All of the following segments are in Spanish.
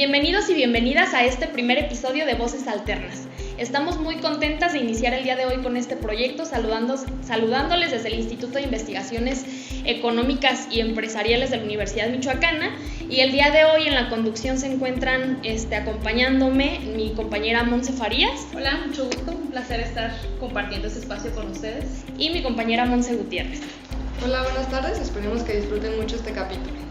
Bienvenidos y bienvenidas a este primer episodio de Voces Alternas. Estamos muy contentas de iniciar el día de hoy con este proyecto, saludándoles desde el Instituto de Investigaciones Económicas y Empresariales de la Universidad Michoacana. Y el día de hoy en la conducción se encuentran acompañándome mi compañera Monse Farías. Hola, mucho gusto, un placer estar compartiendo este espacio con ustedes. Y mi compañera Monse Gutiérrez. Hola, buenas tardes, esperemos que disfruten mucho este capítulo.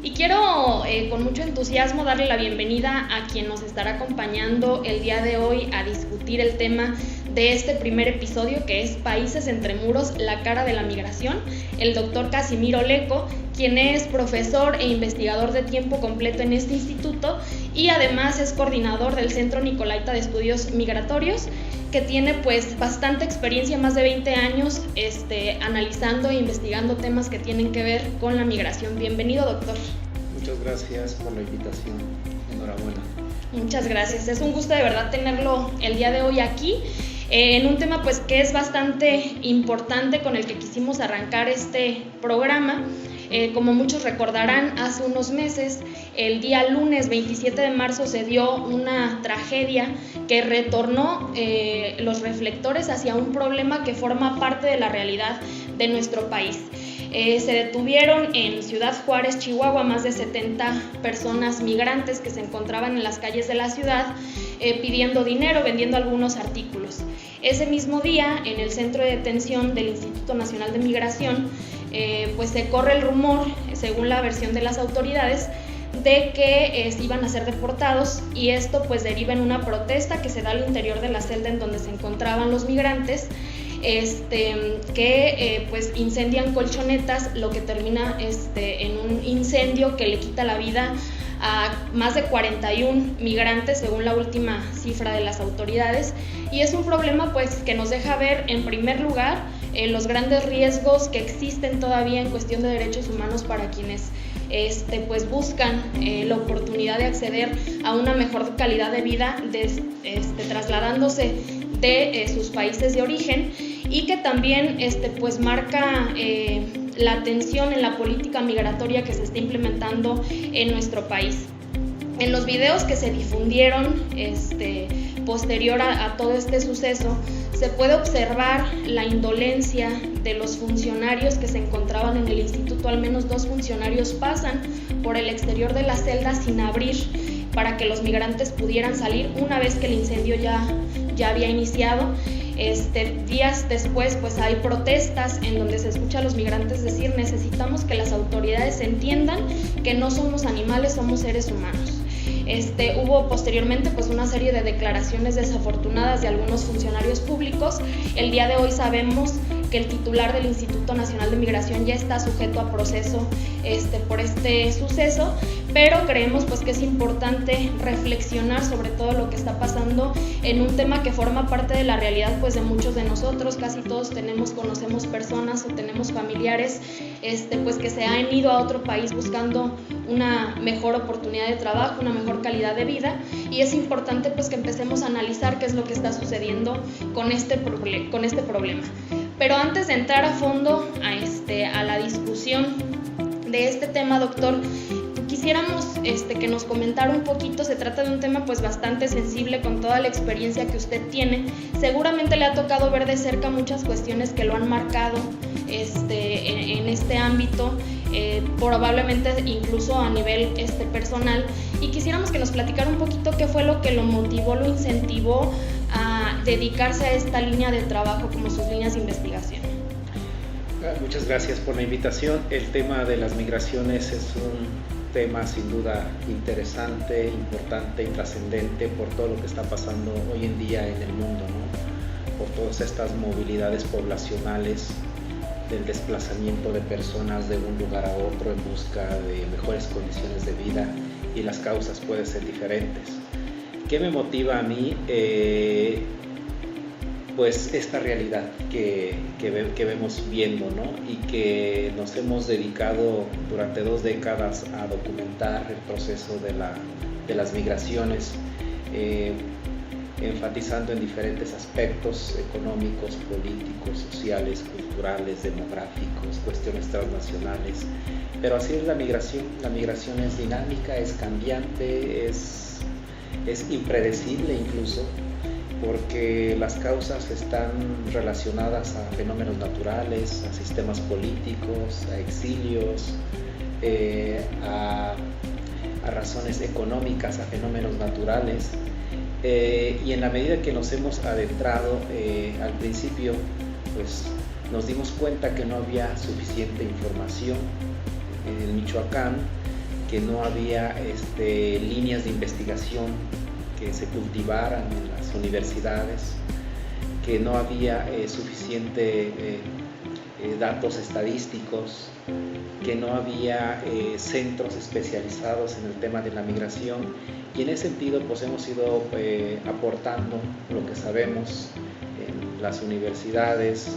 Y quiero con mucho entusiasmo darle la bienvenida a quien nos estará acompañando el día de hoy a discutir el tema de este primer episodio, que es Países entre muros, la cara de la migración, el doctor Casimiro Leco, quien es profesor e investigador de tiempo completo en este instituto y además es coordinador del Centro Nicolaita de Estudios Migratorios, que tiene pues bastante experiencia, más de 20 años analizando e investigando temas que tienen que ver con la migración. Bienvenido, doctor. Muchas gracias por la invitación. Enhorabuena. Muchas gracias. Es un gusto de verdad tenerlo el día de hoy aquí en un tema pues que es bastante importante, con el que quisimos arrancar este programa. Como muchos recordarán, hace unos meses, el día lunes 27 de marzo, se dio una tragedia que retornó los reflectores hacia un problema que forma parte de la realidad de nuestro país. Se detuvieron en Ciudad Juárez, Chihuahua, más de 70 personas migrantes que se encontraban en las calles de la ciudad pidiendo dinero, vendiendo algunos artículos. Ese mismo día, en el centro de detención del Instituto Nacional de Migración, pues se corre el rumor, según la versión de las autoridades, de que iban a ser deportados, y esto pues deriva en una protesta que se da al interior de la celda en donde se encontraban los migrantes, que pues incendian colchonetas, lo que termina en un incendio que le quita la vida a más de 41 migrantes, según la última cifra de las autoridades. Y es un problema pues que nos deja ver, en primer lugar, los grandes riesgos que existen todavía en cuestión de derechos humanos para quienes pues buscan la oportunidad de acceder a una mejor calidad de vida trasladándose de sus países de origen, y que también pues marca la tensión en la política migratoria que se está implementando en nuestro país. En los videos que se difundieron posterior a todo este suceso, se puede observar la indolencia de los funcionarios que se encontraban en el instituto. Al menos 2 funcionarios pasan por el exterior de la celda sin abrir para que los migrantes pudieran salir una vez que el incendio ya había iniciado. Días después pues hay protestas en donde se escucha a los migrantes decir: necesitamos que las autoridades entiendan que no somos animales, somos seres humanos. Hubo posteriormente pues una serie de declaraciones desafortunadas de algunos funcionarios públicos. El día de hoy sabemos que el titular del Instituto Nacional de Migración ya está sujeto a proceso por este suceso, pero creemos pues que es importante reflexionar sobre todo lo que está pasando en un tema que forma parte de la realidad pues de muchos de nosotros. Casi todos conocemos personas o tenemos familiares pues que se han ido a otro país buscando una mejor oportunidad de trabajo, una mejor calidad de vida, y es importante pues que empecemos a analizar qué es lo que está sucediendo con este problema. Pero antes de entrar a fondo a la discusión de este tema, doctor, quisiéramos que nos comentara un poquito. Se trata de un tema pues bastante sensible, con toda la experiencia que usted tiene. Seguramente le ha tocado ver de cerca muchas cuestiones que lo han marcado en este ámbito, probablemente incluso a nivel personal, y quisiéramos que nos platicara un poquito qué fue lo que lo motivó, lo incentivó a dedicarse a esta línea de trabajo como sus líneas de investigación. Muchas gracias por la invitación. El tema de las migraciones es un tema sin duda interesante, importante y trascendente por todo lo que está pasando hoy en día en el mundo, ¿no? Por todas estas movilidades poblacionales, del desplazamiento de personas de un lugar a otro en busca de mejores condiciones de vida, y las causas pueden ser diferentes. ¿Qué me motiva a mí? Pues esta realidad que vemos viendo, ¿no? Y que nos hemos dedicado durante 2 décadas a documentar el proceso de las migraciones. enfatizando en diferentes aspectos económicos, políticos, sociales, culturales, demográficos, cuestiones transnacionales. Pero así es la migración es dinámica, es cambiante, es impredecible incluso, porque las causas están relacionadas a fenómenos naturales, a sistemas políticos, a exilios, a razones económicas, a fenómenos naturales. Y en la medida que nos hemos adentrado al principio, pues nos dimos cuenta que no había suficiente información en el Michoacán, que no había líneas de investigación que se cultivaran en las universidades, que no había suficiente datos estadísticos, que no había centros especializados en el tema de la migración, y en ese sentido pues hemos ido aportando lo que sabemos en las universidades,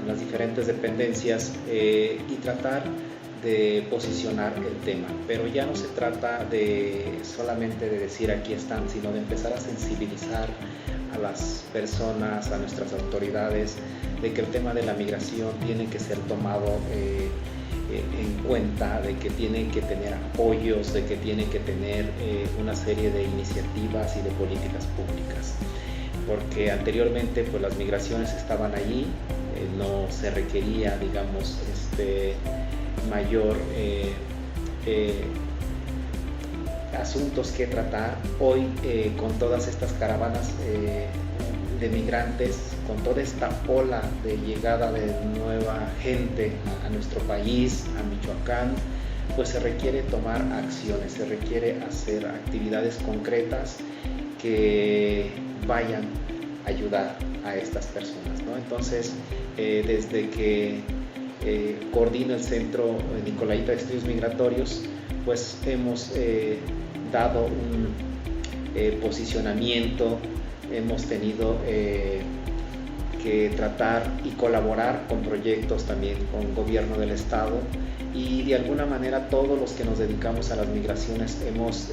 en las diferentes dependencias, y tratar de posicionar el tema. Pero ya no se trata de solamente de decir aquí están, sino de empezar a sensibilizar a las personas, a nuestras autoridades, de que el tema de la migración tiene que ser tomado en cuenta, de que tienen que tener apoyos, de que tienen que tener una serie de iniciativas y de políticas públicas, porque anteriormente pues las migraciones estaban allí, no se requería, digamos, mayor asuntos que tratar. Hoy con todas estas caravanas de migrantes, con toda esta ola de llegada de nueva gente a nuestro país, a Michoacán, pues se requiere tomar acciones, se requiere hacer actividades concretas que vayan a ayudar a estas personas, ¿no? Entonces, desde que coordino el Centro Nicolaita de Estudios Migratorios, pues hemos dado un posicionamiento, hemos tenido que tratar y colaborar con proyectos también con gobierno del estado, y de alguna manera todos los que nos dedicamos a las migraciones hemos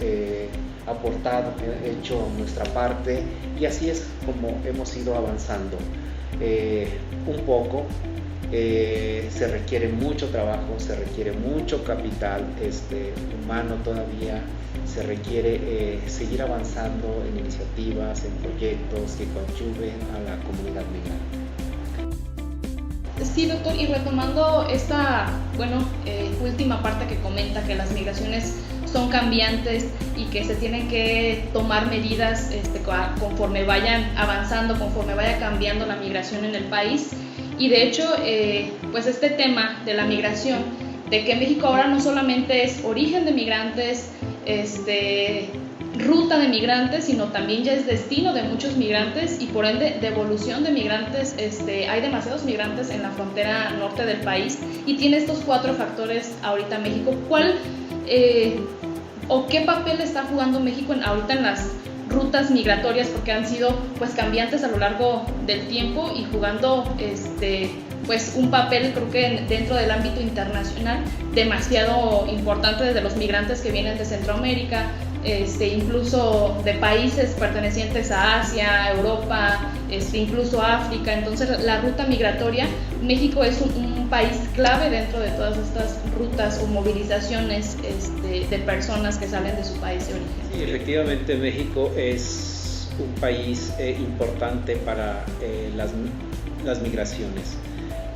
aportado, hecho nuestra parte, y así es como hemos ido avanzando un poco. Se requiere mucho trabajo, se requiere mucho capital humano todavía, se requiere seguir avanzando en iniciativas, en proyectos que coadyuven a la comunidad migrante. Sí, doctor, y retomando esta última parte que comenta, que las migraciones son cambiantes y que se tienen que tomar medidas conforme vayan avanzando, conforme vaya cambiando la migración en el país. Y de hecho, pues este tema de la migración, de que México ahora no solamente es origen de migrantes, ruta de migrantes, sino también ya es destino de muchos migrantes y por ende devolución de migrantes. Hay demasiados migrantes en la frontera norte del país y tiene estos 4 factores ahorita México. ¿Cuál o qué papel está jugando México ahorita en las rutas migratorias, porque han sido pues cambiantes a lo largo del tiempo y jugando pues un papel, creo que dentro del ámbito internacional demasiado importante, desde los migrantes que vienen de Centroamérica, incluso de países pertenecientes a Asia, Europa, incluso África? Entonces la ruta migratoria, México es un país clave dentro de todas estas rutas o movilizaciones de personas que salen de su país de origen. Sí, efectivamente México es un país importante para las migraciones,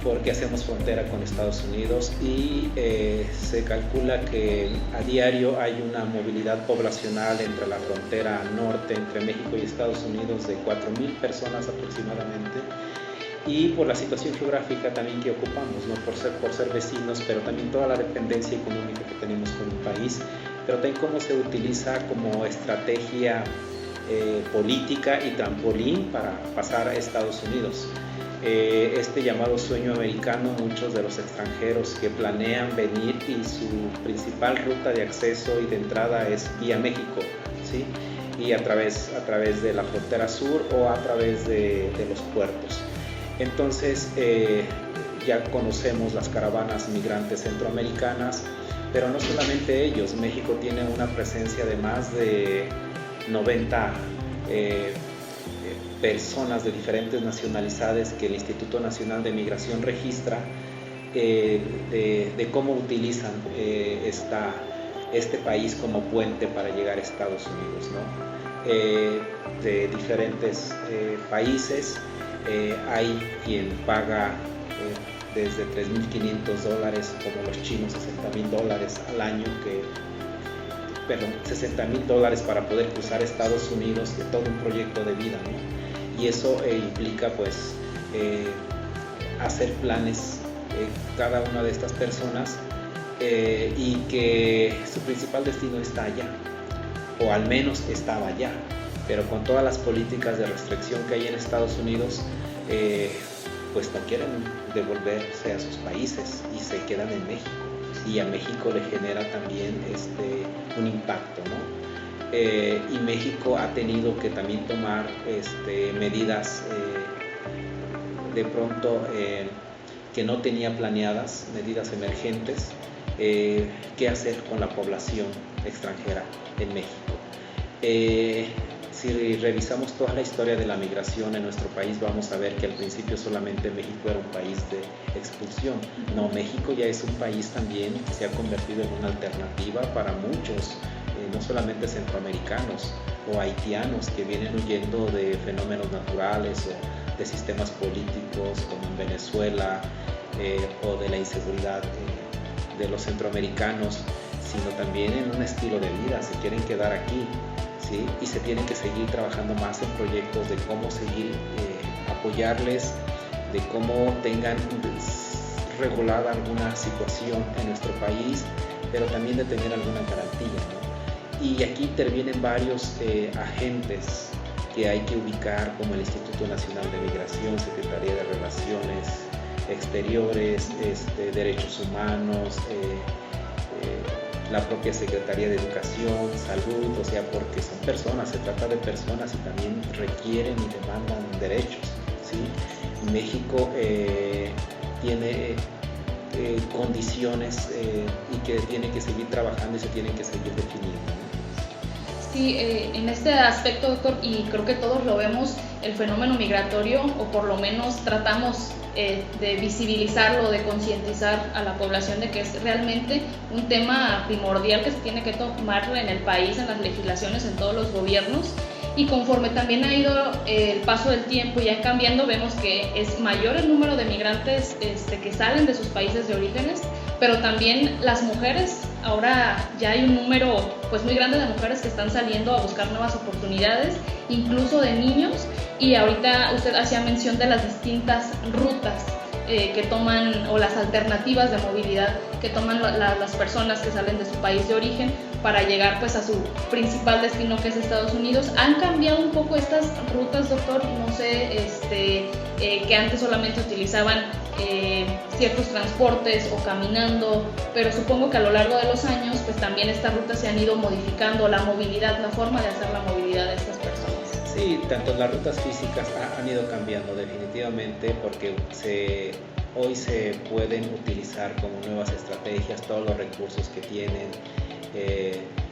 porque hacemos frontera con Estados Unidos y se calcula que a diario hay una movilidad poblacional entre la frontera norte, entre México y Estados Unidos, de 4,000 personas aproximadamente, y por la situación geográfica también que ocupamos, ¿no? por ser vecinos, pero también toda la dependencia económica que tenemos con el país, pero también cómo se utiliza como estrategia política y trampolín para pasar a Estados Unidos. Este llamado sueño americano, muchos de los extranjeros que planean venir y su principal ruta de acceso y de entrada es vía México, ¿sí? Y a través de la frontera sur o a través de los puertos. Entonces ya conocemos las caravanas migrantes centroamericanas, pero no solamente ellos. México tiene una presencia de más de 90 personas de diferentes nacionalidades que el Instituto Nacional de Migración registra, de cómo utilizan este país como puente para llegar a Estados Unidos, ¿no? De diferentes países. Hay quien paga desde $3,500, como los chinos, $60,000 al año, $60,000 para poder cruzar Estados Unidos, de todo un proyecto de vida, ¿no? Y eso implica pues hacer planes cada una de estas personas, y que su principal destino está allá, o al menos estaba allá, pero con todas las políticas de restricción que hay en Estados Unidos, pues no quieren devolverse a sus países y se quedan en México, y a México le genera también un impacto, ¿no? Y México ha tenido que también tomar medidas de pronto que no tenía planeadas, medidas emergentes, qué hacer con la población extranjera en México. Si revisamos toda la historia de la migración en nuestro país, vamos a ver que al principio solamente México era un país de expulsión. No, México ya es un país también que se ha convertido en una alternativa para muchos, no solamente centroamericanos o haitianos que vienen huyendo de fenómenos naturales o de sistemas políticos como en Venezuela, o de la inseguridad de los centroamericanos, sino también en un estilo de vida, se quieren quedar aquí, ¿sí? Y se tienen que seguir trabajando más en proyectos de cómo seguir apoyarles, de cómo tengan regulada alguna situación en nuestro país, pero también de tener alguna garantía, ¿no? Y aquí intervienen varios agentes que hay que ubicar, como el Instituto Nacional de Migración, Secretaría de Relaciones Exteriores, Derechos Humanos, la propia Secretaría de Educación, Salud, o sea, porque son personas, se trata de personas y también requieren y demandan derechos, ¿sí? México tiene condiciones y que tiene que seguir trabajando y se tienen que seguir definiendo, ¿no? Sí, en este aspecto, doctor, y creo que todos lo vemos, el fenómeno migratorio, o por lo menos tratamos de visibilizarlo, de concientizar a la población de que es realmente un tema primordial que se tiene que tomar en el país, en las legislaciones, en todos los gobiernos. Y conforme también ha ido el paso del tiempo y ya cambiando, vemos que es mayor el número de migrantes que salen de sus países de orígenes, pero también las mujeres. Ahora ya hay un número pues muy grande de mujeres que están saliendo a buscar nuevas oportunidades, incluso de niños, y ahorita usted hacía mención de las distintas rutas que toman, o las alternativas de movilidad que toman las personas que salen de su país de origen para llegar pues a su principal destino, que es Estados Unidos. ¿Han cambiado un poco estas rutas, doctor? No sé, que antes solamente utilizaban ciertos transportes o caminando, pero supongo que a lo largo de los años pues también estas rutas se han ido modificando, la movilidad, la forma de hacer la movilidad de estas personas. Sí, tanto las rutas físicas han ido cambiando definitivamente, porque hoy se pueden utilizar como nuevas estrategias todos los recursos que tienen.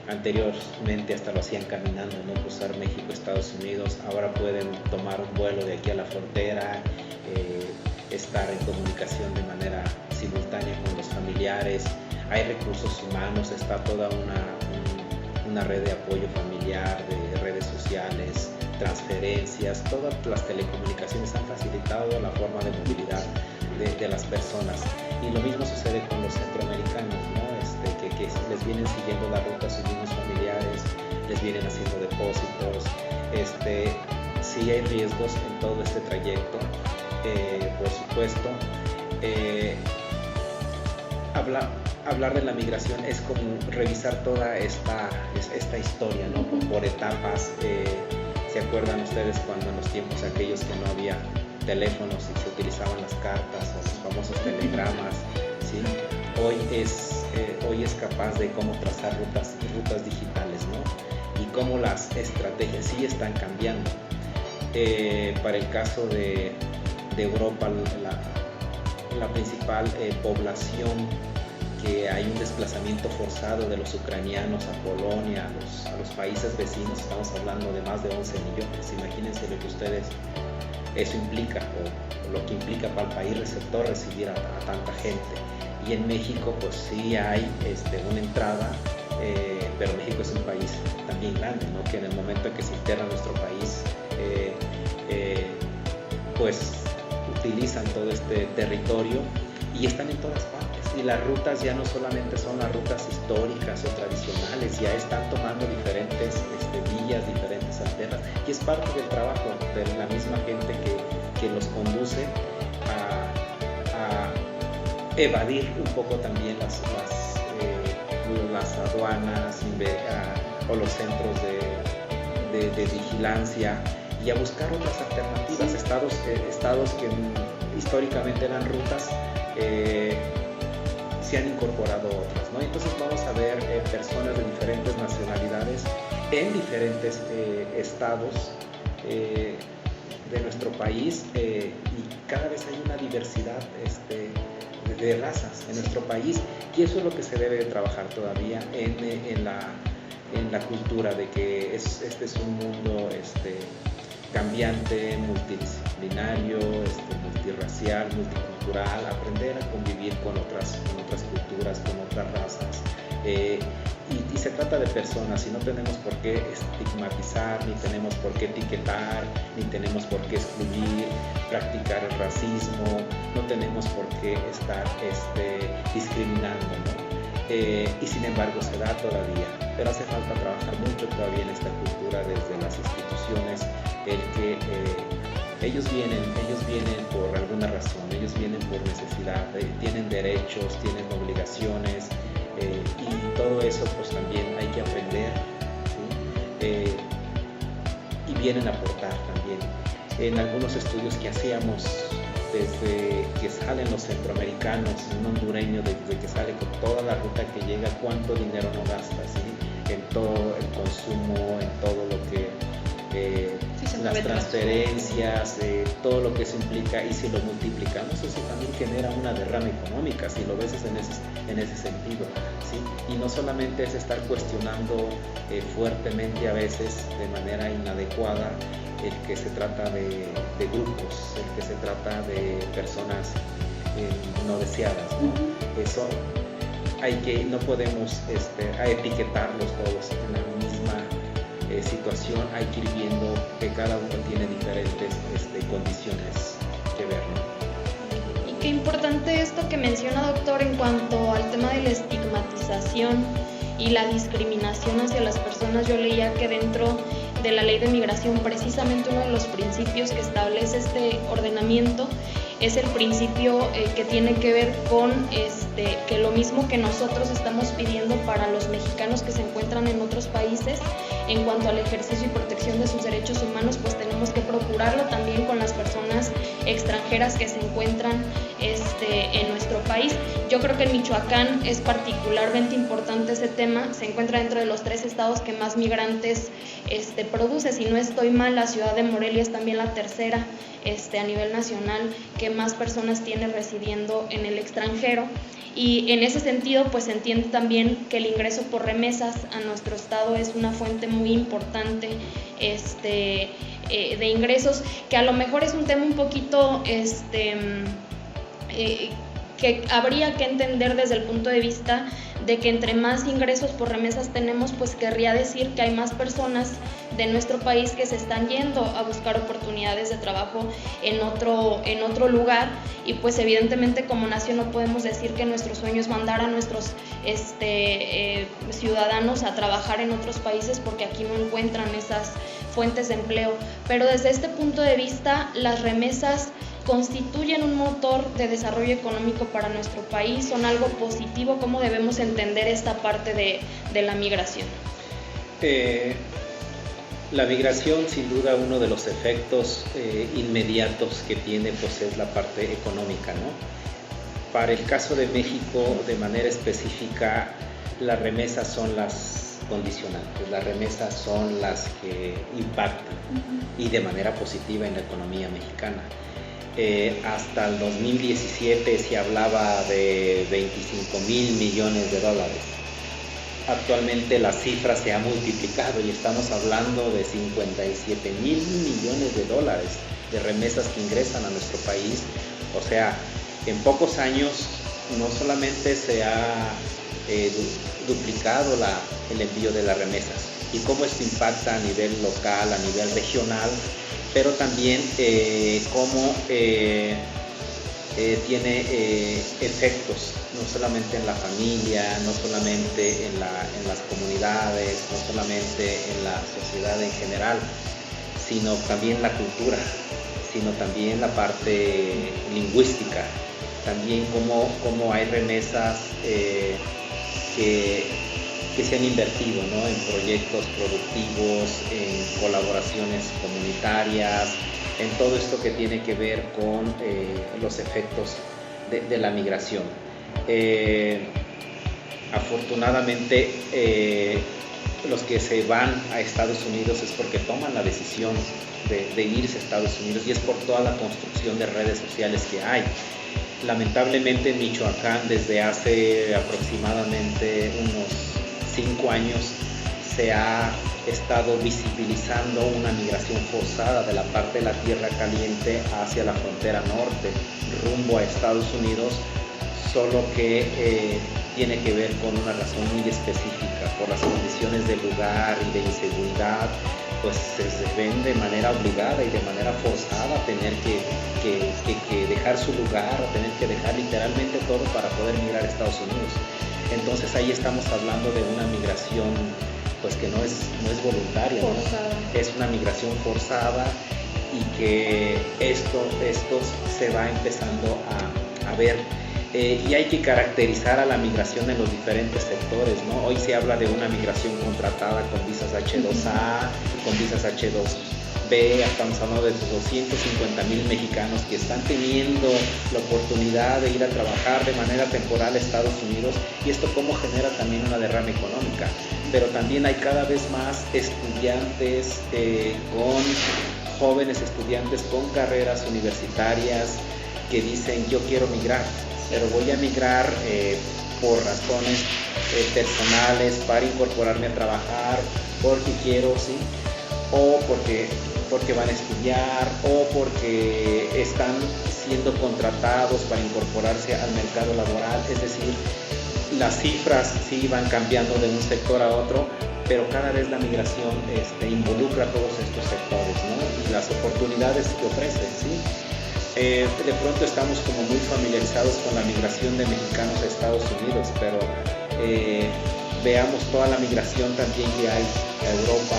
Anteriormente hasta lo hacían caminando, ¿no? Cruzar México, Estados Unidos. Ahora pueden tomar un vuelo de aquí a la frontera, estar en comunicación de manera simultánea con los familiares. Hay recursos humanos, está toda una red de apoyo familiar, de redes sociales, transferencias. Todas las telecomunicaciones han facilitado la forma de movilidad de las personas, y lo mismo sucede con los centroamericanos, ¿no? Que les vienen siguiendo la ruta a sus mismos familiares, les vienen haciendo depósitos. Sí hay riesgos en todo este trayecto, por supuesto. Hablar de la migración es como revisar toda esta historia, ¿no? Por etapas. ¿Se acuerdan ustedes cuando en los tiempos aquellos que no había teléfonos y se utilizaban las cartas o los famosos telegramas, ¿sí? Hoy es capaz de cómo trazar rutas digitales, ¿no? Y cómo las estrategias sí están cambiando. Para el caso de Europa, la principal población que hay un desplazamiento forzado de los ucranianos a Polonia, a los países vecinos. Estamos hablando de más de 11 millones. Imagínense lo que eso implica, o lo que implica para el país receptor recibir a tanta gente. Y en México pues sí hay una entrada, pero México es un país también grande, ¿no? Que en el momento en que se integra a nuestro país, pues utilizan todo este territorio y están en todas partes. Y las rutas ya no solamente son las rutas históricas o tradicionales, ya están tomando diferentes vías, diferentes alternas, y es parte del trabajo de la misma gente que los conduce a evadir un poco también las aduanas o los centros de vigilancia, y a buscar otras alternativas. Estados que históricamente eran rutas, se han incorporado otras, ¿no? Entonces vamos a ver personas de diferentes nacionalidades en diferentes estados de nuestro país, y cada vez hay una diversidad de razas en nuestro país, y eso es lo que se debe de trabajar todavía en la cultura, de que este es un mundo cambiante, multidisciplinario, multirracial, multicultural, aprender a convivir con otras culturas, con otras razas. Y se trata de personas, y no tenemos por qué estigmatizar, ni tenemos por qué etiquetar, ni tenemos por qué excluir, practicar el racismo, no tenemos por qué estar discriminando, ¿no? Y sin embargo se da todavía, pero hace falta trabajar mucho todavía en esta cultura desde las instituciones, el que ellos vienen por alguna razón, ellos vienen por necesidad, tienen derechos, tienen obligaciones, y todo eso pues también hay que aprender, ¿sí? Y vienen a aportar también. En algunos estudios que hacíamos desde que salen los centroamericanos, un hondureño desde que sale con toda la ruta que llega, cuánto dinero no gasta, ¿sí? En todo el consumo, en todo lo que las transferencias, todo lo que eso implica, y si lo multiplicamos, eso también genera una derrama económica, si lo ves en ese sentido, ¿sí? Y no solamente es estar cuestionando fuertemente a veces de manera inadecuada el que se trata de grupos, el que se trata de personas no deseadas, ¿no? Eso no podemos etiquetarlos todos en la misma situación. Hay que ir viendo que cada uno tiene diferentes condiciones que ver, ¿no? Y qué importante esto que menciona, doctor, en cuanto al tema de la estigmatización y la discriminación hacia las personas. Yo leía que dentro de la ley de migración, precisamente uno de los principios que establece este ordenamiento es el principio que tiene que ver con que lo mismo que nosotros estamos pidiendo para los mexicanos que se encuentran en otros países en cuanto al ejercicio y protección de sus derechos humanos, pues tenemos que procurarlo también con las personas extranjeras que se encuentran en nuestro país. Yo creo que en Michoacán es particularmente importante ese tema. Se encuentra dentro de los 3 estados que más migrantes produce. Si no estoy mal, la ciudad de Morelia es también la tercera a nivel nacional que más personas tiene residiendo en el extranjero. Y en ese sentido, pues se entiende también que el ingreso por remesas a nuestro estado es una fuente muy importante de ingresos, que a lo mejor es un tema un poquito que habría que entender desde el punto de vista de que entre más ingresos por remesas tenemos, pues querría decir que hay más personas de nuestro país que se están yendo a buscar oportunidades de trabajo en otro lugar, y pues evidentemente como nación no podemos decir que nuestro sueño es mandar a nuestros ciudadanos a trabajar en otros países porque aquí no encuentran esas fuentes de empleo. Pero desde este punto de vista, las remesas constituyen un motor de desarrollo económico para nuestro país, son algo positivo. ¿Cómo debemos entender esta parte de la migración? La migración, sin duda, uno de los efectos inmediatos que tiene, pues es la parte económica, ¿no? Para el caso de México, de manera específica, las remesas son las condicionantes, las remesas son las que impactan y de manera positiva en la economía mexicana. hasta el 2017 se hablaba de 25,000 millones de dólares. Actualmente la cifra se ha multiplicado y estamos hablando de 57,000 millones de dólares de remesas que ingresan a nuestro país. O sea, en pocos años no solamente se ha duplicado el envío de las remesas y cómo esto impacta a nivel local, a nivel regional, pero también cómo tiene efectos no solamente en la familia, no solamente en las comunidades, no solamente en la sociedad en general, sino también la cultura, sino también la parte lingüística, también cómo hay remesas que se han invertido, ¿no?, en proyectos productivos, en colaboraciones comunitarias, en todo esto que tiene que ver con los efectos de la migración. Afortunadamente, los que se van a Estados Unidos es porque toman la decisión de irse a Estados Unidos, y es por toda la construcción de redes sociales que hay. Lamentablemente en Michoacán, desde hace aproximadamente unos 5 años, se ha estado visibilizando una migración forzada de la parte de la Tierra Caliente hacia la frontera norte, rumbo a Estados Unidos, solo que tiene que ver con una razón muy específica, por las condiciones de lugar y de inseguridad, pues se ven de manera obligada y de manera forzada a tener que dejar su lugar, a tener que dejar literalmente todo para poder migrar a Estados Unidos. Entonces ahí estamos hablando de una migración pues que no es voluntaria, ¿no? Es una migración forzada, y que esto se va empezando a ver. Y hay que caracterizar a la migración en los diferentes sectores, ¿no? Hoy se habla de una migración contratada con visas H2A, con visas H2B, estamos hablando de 250,000 mexicanos que están teniendo la oportunidad de ir a trabajar de manera temporal a Estados Unidos, y esto cómo genera también una derrama económica. Pero también hay cada vez más estudiantes, jóvenes estudiantes con carreras universitarias que dicen: yo quiero migrar, pero voy a migrar por razones personales, para incorporarme a trabajar, porque quiero, ¿sí? O porque van a estudiar, o porque están siendo contratados para incorporarse al mercado laboral. Es decir, las cifras sí van cambiando de un sector a otro, pero cada vez la migración involucra a todos estos sectores, ¿no?, y las oportunidades que ofrece, ¿sí? De pronto estamos como muy familiarizados con la migración de mexicanos a Estados Unidos, pero veamos toda la migración también que hay a Europa,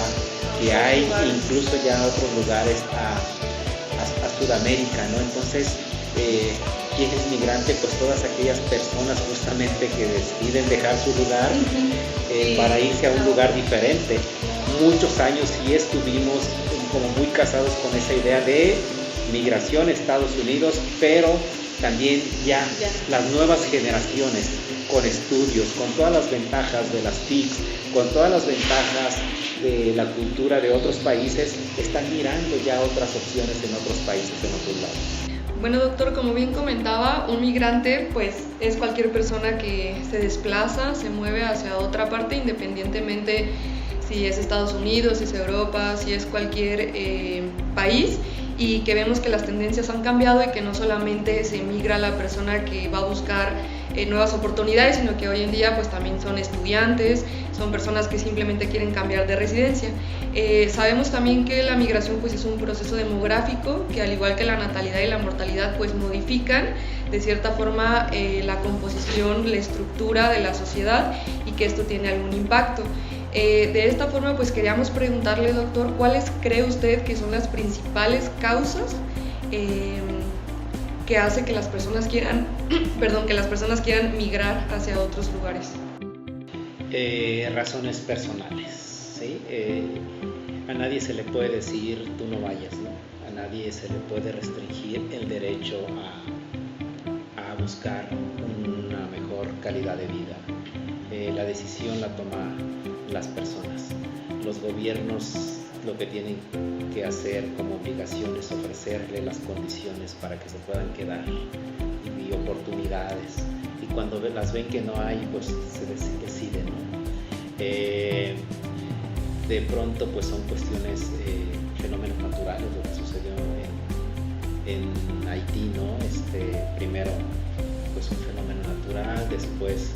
que hay incluso ya a otros lugares, a Sudamérica, ¿no? Entonces, ¿quién es migrante? Pues todas aquellas personas justamente que deciden dejar su lugar para irse a un lugar diferente. Muchos años sí estuvimos como muy casados con esa idea de migración a Estados Unidos, pero también ya las nuevas generaciones, con estudios, con todas las ventajas de las TICs, con todas las ventajas de la cultura de otros países, están mirando ya otras opciones en otros países, en otros lados. Bueno, doctor, como bien comentaba, un migrante pues es cualquier persona que se desplaza, se mueve hacia otra parte, independientemente si es Estados Unidos, si es Europa, si es cualquier país, y que vemos que las tendencias han cambiado y que no solamente se migra la persona que va a buscar nuevas oportunidades, sino que hoy en día pues también son estudiantes, son personas que simplemente quieren cambiar de residencia. Sabemos también que la migración pues es un proceso demográfico que, al igual que la natalidad y la mortalidad, pues modifican de cierta forma la composición, la estructura de la sociedad, y que esto tiene algún impacto. De esta forma pues queríamos preguntarle, doctor, ¿cuáles cree usted que son las principales causas que hace que las personas quieran, migrar hacia otros lugares? Razones personales, ¿sí? A nadie se le puede decir tú no vayas, ¿no? A nadie se le puede restringir el derecho a buscar una mejor calidad de vida. La decisión la toman las personas. Los gobiernos lo que tienen que hacer como obligación es ofrecerle las condiciones para que se puedan quedar y oportunidades. Y cuando las ven que no hay, pues se deciden, ¿no? De pronto pues son cuestiones, fenómenos naturales, lo que sucedió en Haití, ¿no? Primero pues un fenómeno natural, después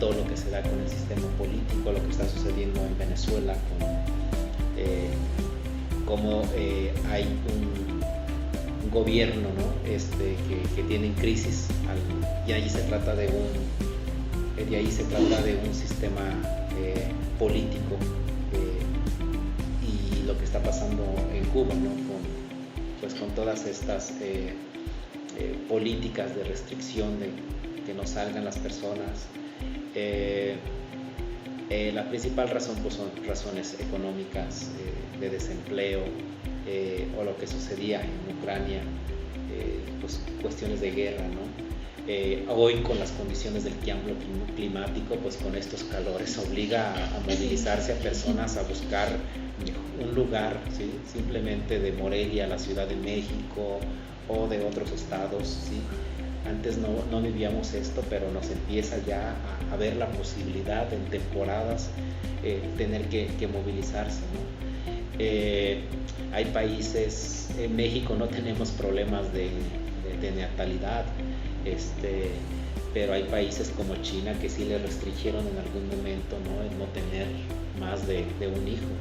todo lo que se da con el sistema político, lo que está sucediendo en Venezuela, cómo hay un gobierno, ¿no? que tiene en crisis, y ahí se trata de un sistema político, y lo que está pasando en Cuba, ¿no? con todas estas políticas de restricción de que no salgan las personas. La principal razón pues son razones económicas, de desempleo, o lo que sucedía en Ucrania, pues cuestiones de guerra, ¿no? Hoy con las condiciones del cambio climático, pues con estos calores obliga a movilizarse a personas a buscar un lugar, ¿sí? Simplemente de Morelia a la Ciudad de México o de otros estados, ¿sí? Antes no vivíamos esto, pero nos empieza ya a ver la posibilidad en temporadas tener que movilizarse, ¿no? Hay países, en México no tenemos problemas de natalidad, pero hay países como China que sí le restringieron en algún momento, ¿no? El no tener más de un hijo.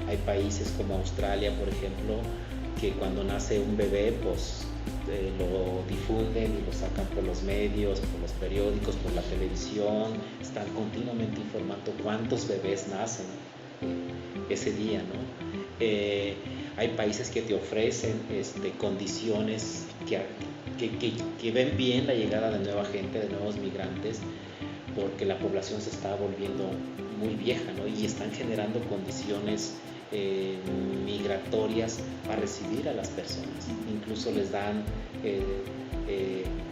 Hay países como Australia, por ejemplo, que cuando nace un bebé, pues lo difunden y lo sacan por los medios, por los periódicos, por la televisión, están continuamente informando cuántos bebés nacen ese día, ¿no? Hay países que te ofrecen condiciones que ven bien la llegada de nueva gente, de nuevos migrantes, porque la población se está volviendo muy vieja, ¿no? Y están generando condiciones migratorias para recibir a las personas. Incluso les dan,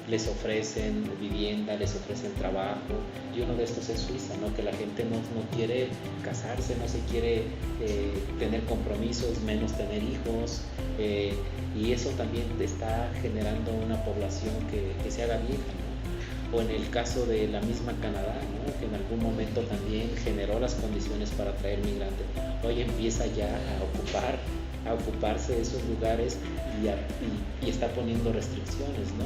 les ofrecen vivienda, les ofrecen trabajo, y uno de estos es Suiza, ¿no? Que la gente no quiere casarse, no se quiere tener compromisos, menos tener hijos, y eso también está generando una población que se haga vieja, ¿no? O en el caso de la misma Canadá, ¿no? Que en algún momento también generó las condiciones para atraer migrantes, hoy empieza ya a ocuparse de esos lugares y está poniendo restricciones, ¿no?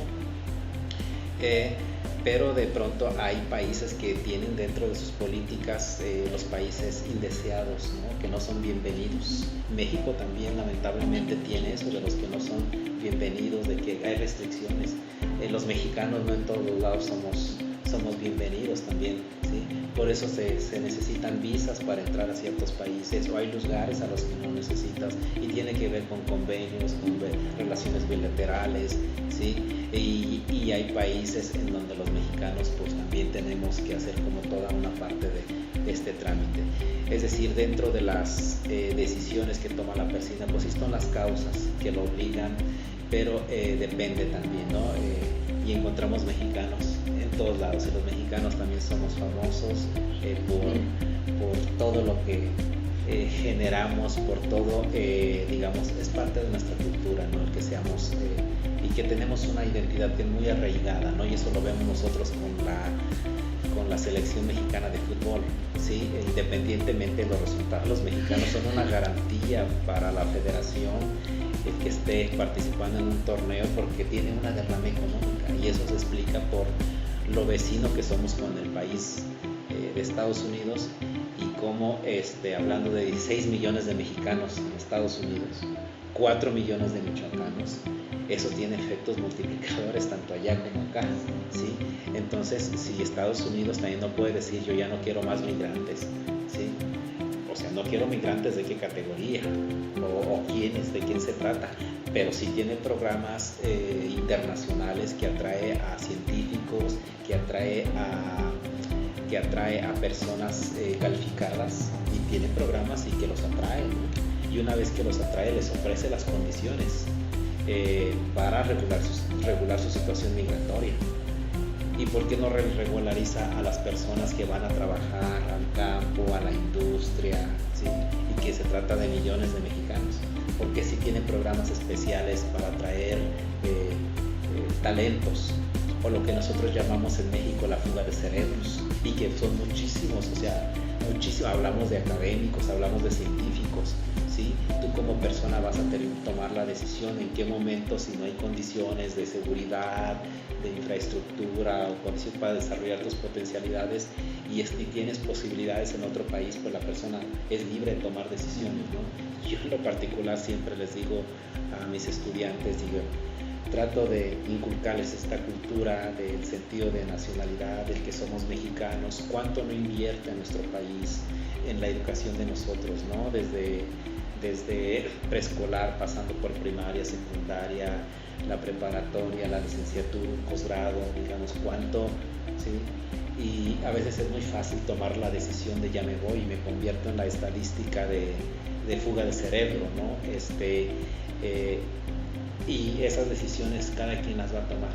Pero de pronto hay países que tienen dentro de sus políticas los países indeseados, ¿no? Que no son bienvenidos. México también lamentablemente tiene eso, de los que no son bienvenidos, de que hay restricciones. Los mexicanos no en todos los lados somos bienvenidos también, ¿sí? Por eso se necesitan visas para entrar a ciertos países, o hay lugares a los que no necesitas, y tiene que ver con convenios, con relaciones bilaterales, ¿sí? Y hay países en donde los mexicanos pues también tenemos que hacer como toda una parte de este trámite. Es decir, dentro de las decisiones que toma la persona, pues están las causas que lo obligan, pero depende también, ¿no? Y encontramos mexicanos en todos lados, y los mexicanos también somos famosos por todo lo que generamos, por todo, digamos, es parte de nuestra cultura, ¿no? El que seamos y que tenemos una identidad que es muy arraigada, ¿no? Y eso lo vemos nosotros con la selección mexicana de fútbol, ¿sí? Independientemente de los resultados, los mexicanos son una garantía para la federación el que esté participando en un torneo, porque tiene una derrama económica, y eso se explica por lo vecino que somos con el país de Estados Unidos, y cómo hablando de 16 millones de mexicanos en Estados Unidos, 4 millones de michoacanos, eso tiene efectos multiplicadores tanto allá como acá, ¿sí? Entonces, si Estados Unidos también no puede decir yo ya no quiero más migrantes, ¿sí? O sea, no quiero migrantes de qué categoría o quiénes, de quién se trata, pero sí tiene programas internacionales que atrae a científicos, que atrae a personas calificadas, y tiene programas y que los atrae, ¿no? Y una vez que los atrae les ofrece las condiciones para regular su situación migratoria. ¿Y por qué no regulariza a las personas que van a trabajar al campo, a la industria, ¿sí? Y que se trata de millones de mexicanos, porque sí tiene programas especiales para atraer talentos, o lo que nosotros llamamos en México la fuga de cerebros, y que son muchísimos, o sea, muchísimo. Hablamos de académicos, hablamos de científicos, ¿sí? Tú como persona vas a tener que tomar la decisión en qué momento, si no hay condiciones de seguridad, de infraestructura o condición para desarrollar tus potencialidades y tienes posibilidades en otro país, pues la persona es libre de tomar decisiones, ¿no? Yo en lo particular siempre les digo a mis estudiantes, trato de inculcarles esta cultura del sentido de nacionalidad, del que somos mexicanos, cuánto no invierte nuestro país en la educación de nosotros, ¿no? Desde preescolar, pasando por primaria, secundaria, la preparatoria, la licenciatura, posgrado, digamos, cuánto, ¿sí? Y a veces es muy fácil tomar la decisión de ya me voy y me convierto en la estadística de fuga de cerebro, ¿no? Y esas decisiones cada quien las va a tomar.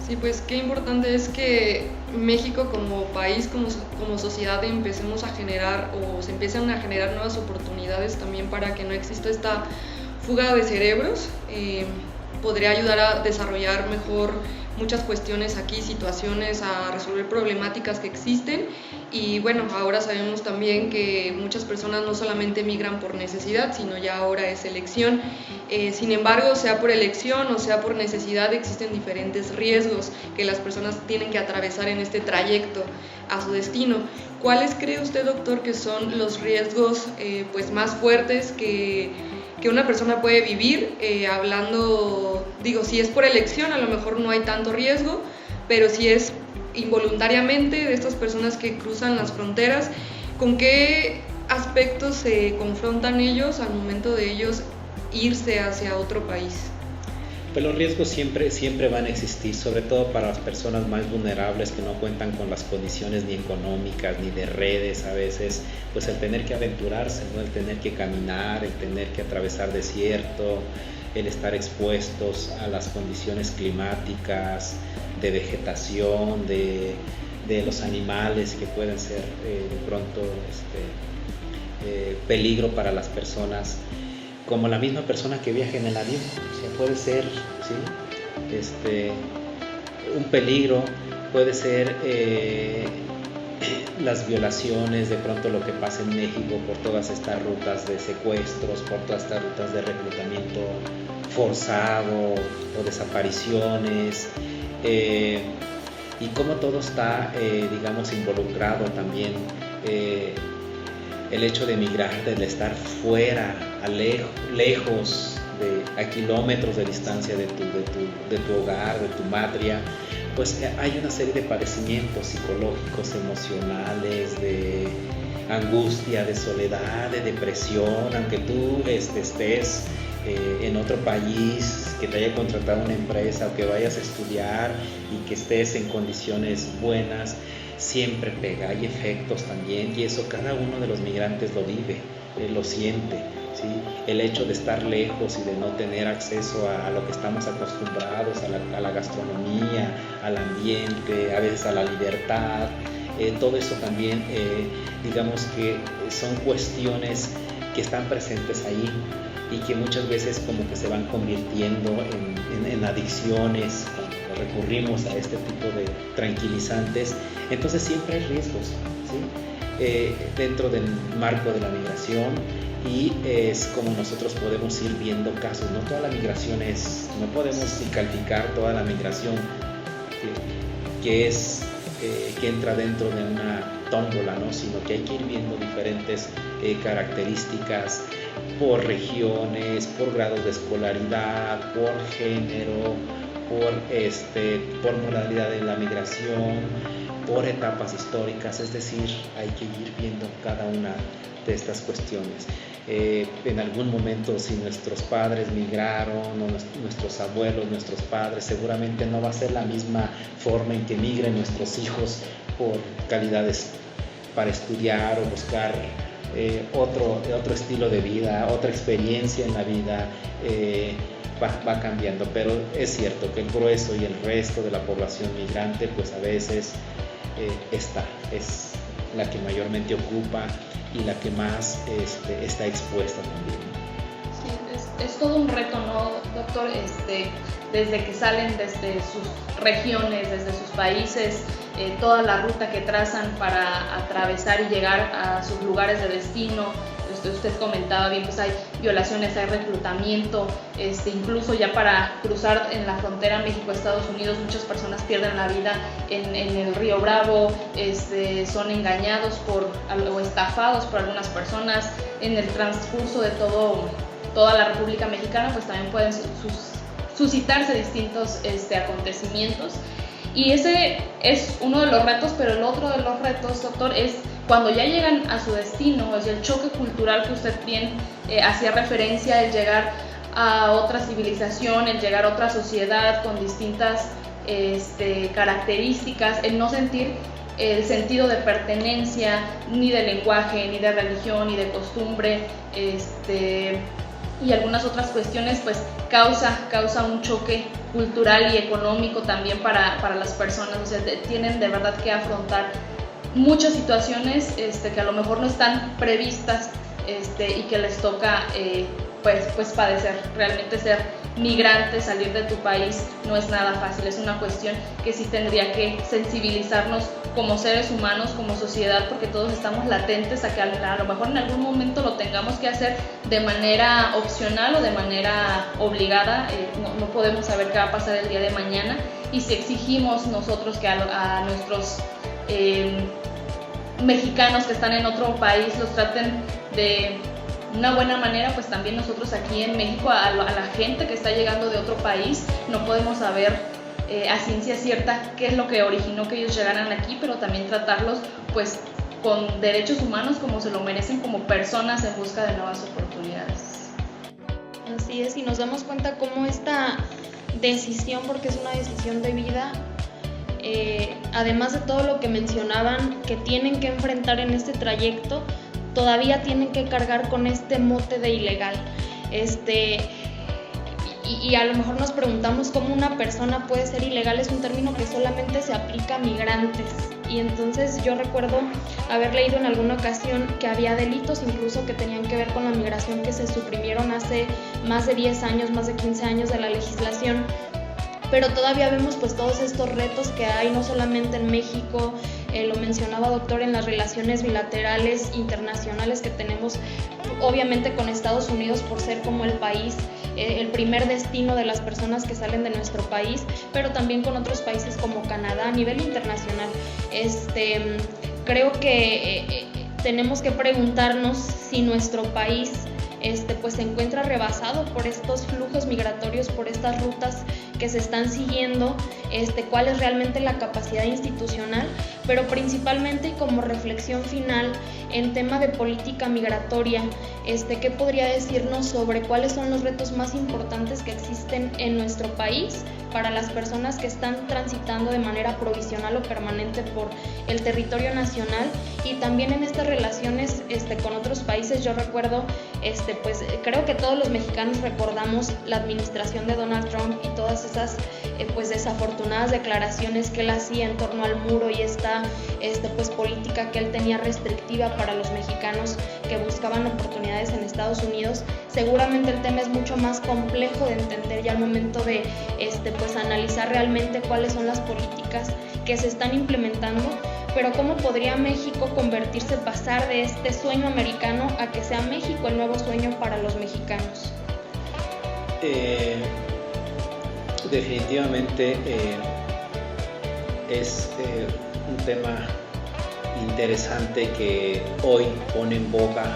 Sí, pues qué importante es que México como país, como sociedad, empecemos a generar o se empiecen a generar nuevas oportunidades también para que no exista esta fuga de cerebros. Podría ayudar a desarrollar mejor muchas cuestiones aquí, situaciones, a resolver problemáticas que existen. Y bueno, ahora sabemos también que muchas personas no solamente migran por necesidad, sino ya ahora es elección. Sin embargo, sea por elección o sea por necesidad, existen diferentes riesgos que las personas tienen que atravesar en este trayecto a su destino. ¿Cuáles cree usted, doctor, que son los riesgos pues más fuertes que una persona puede vivir? Hablando, si es por elección a lo mejor no hay tanto riesgo, pero si es involuntariamente de estas personas que cruzan las fronteras, ¿con qué aspectos se confrontan ellos al momento de ellos irse hacia otro país? Pues los riesgos siempre van a existir, sobre todo para las personas más vulnerables que no cuentan con las condiciones ni económicas ni de redes. A veces pues el tener que aventurarse, ¿no? El tener que caminar, el tener que atravesar desierto, el estar expuestos a las condiciones climáticas, de vegetación, de los animales que pueden ser de pronto peligro para las personas, como la misma persona que viaja en el avión. O sea, puede ser, ¿sí? Un peligro, puede ser las violaciones, de pronto lo que pasa en México por todas estas rutas de secuestros, por todas estas rutas de reclutamiento forzado o desapariciones, y cómo todo está, involucrado también. El hecho de emigrar, de estar fuera, lejos, a kilómetros de distancia de tu hogar, de tu matria, pues hay una serie de padecimientos psicológicos, emocionales, de angustia, de soledad, de depresión, aunque tú estés en otro país, que te haya contratado una empresa o que vayas a estudiar y que estés en condiciones buenas, siempre pega, hay efectos también, y eso cada uno de los migrantes lo vive, lo siente, ¿sí? El hecho de estar lejos y de no tener acceso a lo que estamos acostumbrados, a la gastronomía, al ambiente, a veces a la libertad, todo eso también, digamos que son cuestiones que están presentes ahí y que muchas veces como que se van convirtiendo en adicciones cuando recurrimos a este tipo de tranquilizantes. Entonces siempre hay riesgos, ¿sí? Dentro del marco de la migración, y es como nosotros podemos ir viendo casos. No toda la migración no podemos calificar toda la migración que entra dentro de una tómbola, ¿no? Sino que hay que ir viendo diferentes características por regiones, por grados de escolaridad, por género, por modalidad de la migración, por etapas históricas. Es decir, hay que ir viendo cada una de estas cuestiones. En algún momento, si nuestros padres migraron, o nuestros abuelos, nuestros padres, seguramente no va a ser la misma forma en que migren nuestros hijos por calidades para estudiar o buscar otro estilo de vida, otra experiencia en la vida. Va cambiando, pero es cierto que el grueso y el resto de la población migrante pues a veces es la que mayormente ocupa y la que más está expuesta también. Sí, es todo un reto, ¿no, doctor? Desde que salen desde sus regiones, desde sus países, toda la ruta que trazan para atravesar y llegar a sus lugares de destino. Usted comentaba bien, pues hay violaciones, hay reclutamiento, incluso ya para cruzar en la frontera México-Estados Unidos muchas personas pierden la vida en el Río Bravo, son engañados o estafados por algunas personas. En el transcurso de toda la República Mexicana pues también pueden suscitarse distintos acontecimientos. Y ese es uno de los retos, pero el otro de los retos, doctor, es cuando ya llegan a su destino, es el choque cultural que usted bien hacía referencia, el llegar a otra civilización, el llegar a otra sociedad con distintas características, el no sentir el sentido de pertenencia, ni de lenguaje, ni de religión, ni de costumbre, y algunas otras cuestiones, pues causa un choque cultural y económico también para las personas. O sea, tienen de verdad que afrontar muchas situaciones que a lo mejor no están previstas y que les toca pues padecer. Realmente ser migrante, salir de tu país no es nada fácil, es una cuestión que sí tendría que sensibilizarnos como seres humanos, como sociedad, porque todos estamos latentes a que a lo mejor en algún momento lo tengamos que hacer de manera opcional o de manera obligada. No podemos saber qué va a pasar el día de mañana, y si exigimos nosotros que a nuestros mexicanos que están en otro país los traten de una buena manera, pues también nosotros aquí en México a la gente que está llegando de otro país no podemos saber a ciencia cierta qué es lo que originó que ellos llegaran aquí, pero también tratarlos pues con derechos humanos como se lo merecen, como personas en busca de nuevas oportunidades. Así es, y nos damos cuenta cómo esta decisión, porque es una decisión de vida, además de todo lo que mencionaban que tienen que enfrentar en este trayecto, todavía tienen que cargar con este mote de ilegal. Y a lo mejor nos preguntamos cómo una persona puede ser ilegal. Es un término que solamente se aplica a migrantes. Y entonces yo recuerdo haber leído en alguna ocasión que había delitos incluso que tenían que ver con la migración que se suprimieron hace más de 10 años, más de 15 años de la legislación. Pero todavía vemos pues todos estos retos que hay, no solamente en México, lo mencionaba doctor, en las relaciones bilaterales internacionales que tenemos, obviamente con Estados Unidos por ser como el país, el primer destino de las personas que salen de nuestro país, pero también con otros países como Canadá a nivel internacional. Creo que tenemos que preguntarnos si nuestro país pues se encuentra rebasado por estos flujos migratorios, por estas rutas que se están siguiendo, cuál es realmente la capacidad institucional, pero principalmente y como reflexión final en tema de política migratoria, ¿qué podría decirnos sobre cuáles son los retos más importantes que existen en nuestro país para las personas que están transitando de manera provisional o permanente por el territorio nacional, y también en estas relaciones con otros países? Yo recuerdo, pues creo que todos los mexicanos recordamos la administración de Donald Trump y todas esas pues desafortunadas declaraciones que él hacía en torno al muro y esta pues política que él tenía restrictiva para los mexicanos que buscaban oportunidades en Estados Unidos. Seguramente el tema es mucho más complejo de entender ya al momento de pues analizar realmente cuáles son las políticas que se están implementando, pero cómo podría México convertirse, pasar de este sueño americano a que sea México el nuevo sueño para los mexicanos. Definitivamente es un tema interesante que hoy pone en boga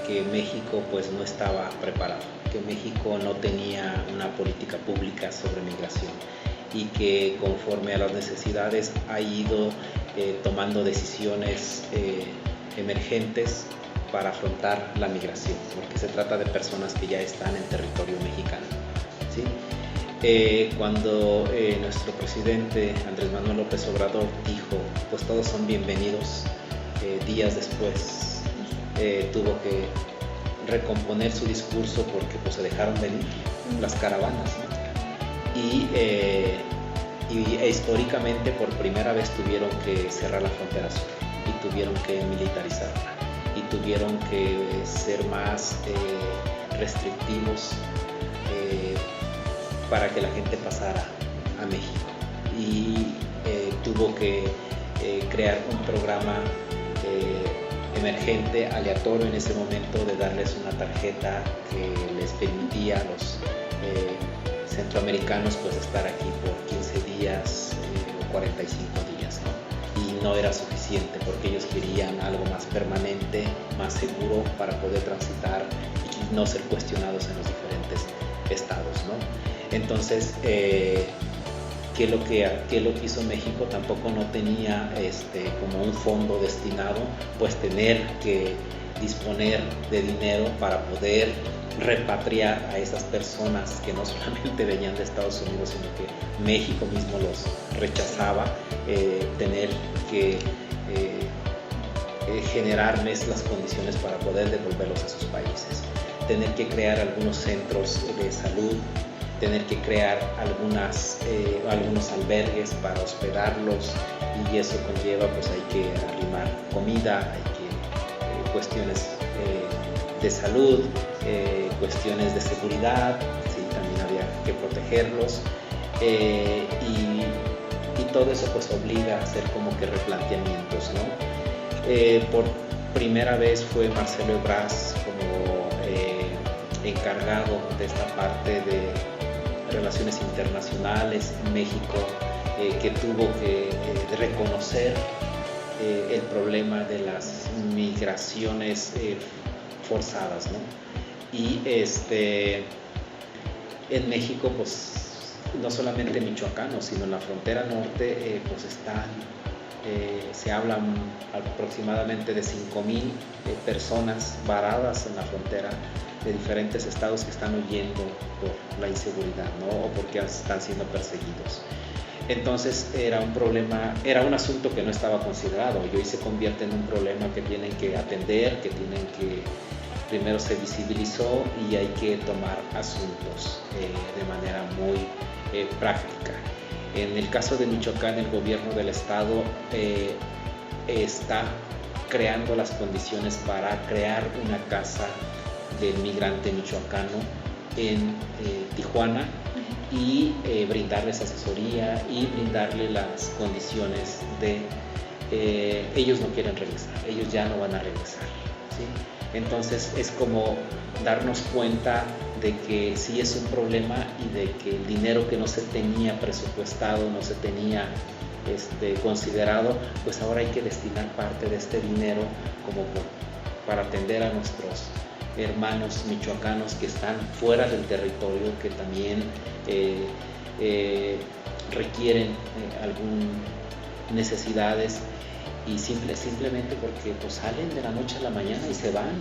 que México pues no estaba preparado, que México no tenía una política pública sobre migración, y que conforme a las necesidades ha ido tomando decisiones emergentes para afrontar la migración, porque se trata de personas que ya están en territorio mexicano, ¿sí? Cuando nuestro presidente Andrés Manuel López Obrador dijo pues todos son bienvenidos, días después tuvo que recomponer su discurso porque pues se dejaron venir las caravanas, ¿no? Y históricamente por primera vez tuvieron que cerrar la frontera sur y tuvieron que militarizarla, y tuvieron que ser más restrictivos para que la gente pasara a México, y tuvo que crear un programa emergente, aleatorio en ese momento, de darles una tarjeta que les permitía a los centroamericanos pues estar aquí por 15 días o 45 días, ¿no? Y no era suficiente, porque ellos querían algo más permanente, más seguro, para poder transitar y no ser cuestionados en los diferentes estados, ¿no? Entonces, ¿qué es lo que hizo México? Tampoco no tenía como un fondo destinado, pues tener que disponer de dinero para poder repatriar a esas personas que no solamente venían de Estados Unidos, sino que México mismo los rechazaba, tener que generarles las condiciones para poder devolverlos a sus países, tener que crear algunos centros de salud, tener que crear algunos albergues para hospedarlos, y eso conlleva, pues hay que arrimar comida, hay que cuestiones de salud, cuestiones de seguridad, ¿sí? También había que protegerlos, y todo eso pues obliga a hacer como que replanteamientos, ¿no? Por primera vez fue Marcelo Ebrard como encargado de esta parte de relaciones internacionales en México, que tuvo que reconocer el problema de las migraciones forzadas, ¿no? Y en México, pues no solamente michoacanos, sino en la frontera norte, pues se hablan aproximadamente de 5,000 personas varadas en la frontera de diferentes estados, que están huyendo por la inseguridad, ¿no? O porque están siendo perseguidos. Entonces era un problema, era un asunto que no estaba considerado, y hoy se convierte en un problema que tienen que atender, primero se visibilizó, y hay que tomar asuntos de manera muy práctica. En el caso de Michoacán, el gobierno del estado está creando las condiciones para crear una casa del migrante michoacano en Tijuana, y brindarles asesoría y brindarle las condiciones de ellos no quieren regresar, ellos ya no van a regresar, ¿sí? Entonces es como darnos cuenta de que sí es un problema, y de que el dinero que no se tenía presupuestado, no se tenía considerado, pues ahora hay que destinar parte de este dinero para atender a nuestros hermanos michoacanos que están fuera del territorio, que también requieren algunas necesidades, y simplemente porque pues salen de la noche a la mañana y se van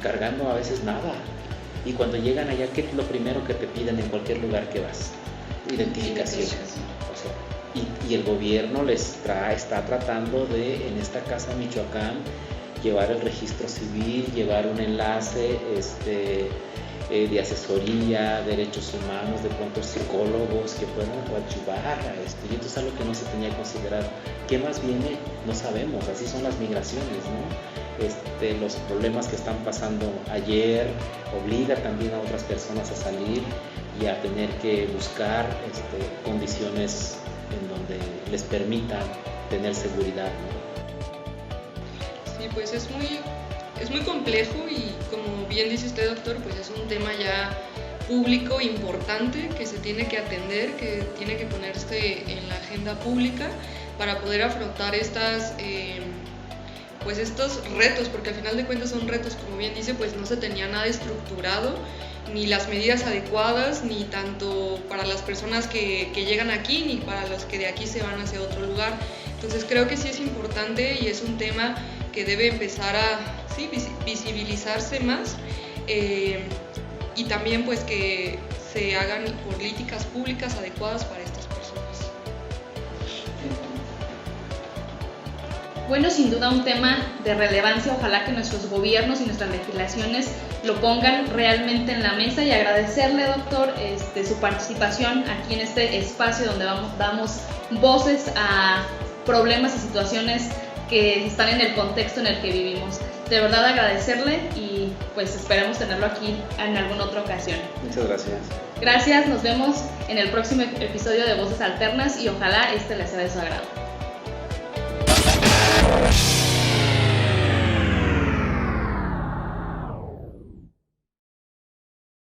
cargando a veces nada, y cuando llegan allá, ¿qué es lo primero que te piden en cualquier lugar que vas? Identificación. O sea, y el gobierno está tratando de, en esta casa Michoacán, llevar el registro civil, llevar un enlace de asesoría, derechos humanos, de pronto psicólogos que puedan coadyuvar a esto, y esto es algo que no se tenía considerado. ¿Qué más viene? No sabemos, así son las migraciones, ¿no? Los problemas que están pasando ayer obliga también a otras personas a salir y a tener que buscar condiciones en donde les permitan tener seguridad, ¿no? Sí, pues es muy complejo, y como bien dice usted, doctor, pues es un tema ya público importante que se tiene que atender, que tiene que ponerse en la agenda pública para poder afrontar estos retos, porque al final de cuentas son retos, como bien dice, pues no se tenía nada estructurado, ni las medidas adecuadas, ni tanto para las personas que llegan aquí, ni para los que de aquí se van hacia otro lugar. Entonces creo que sí es importante, y es un tema que debe empezar a visibilizarse más, y también pues que se hagan políticas públicas adecuadas para estas personas. Bueno, sin duda un tema de relevancia. Ojalá que nuestros gobiernos y nuestras legislaciones lo pongan realmente en la mesa, y agradecerle, doctor, su participación aquí en este espacio donde damos voces a problemas y situaciones que están en el contexto en el que vivimos. De verdad agradecerle y pues esperamos tenerlo aquí en alguna otra ocasión. Muchas gracias. Gracias, nos vemos en el próximo episodio de Voces Alternas y ojalá este les sea de su agrado.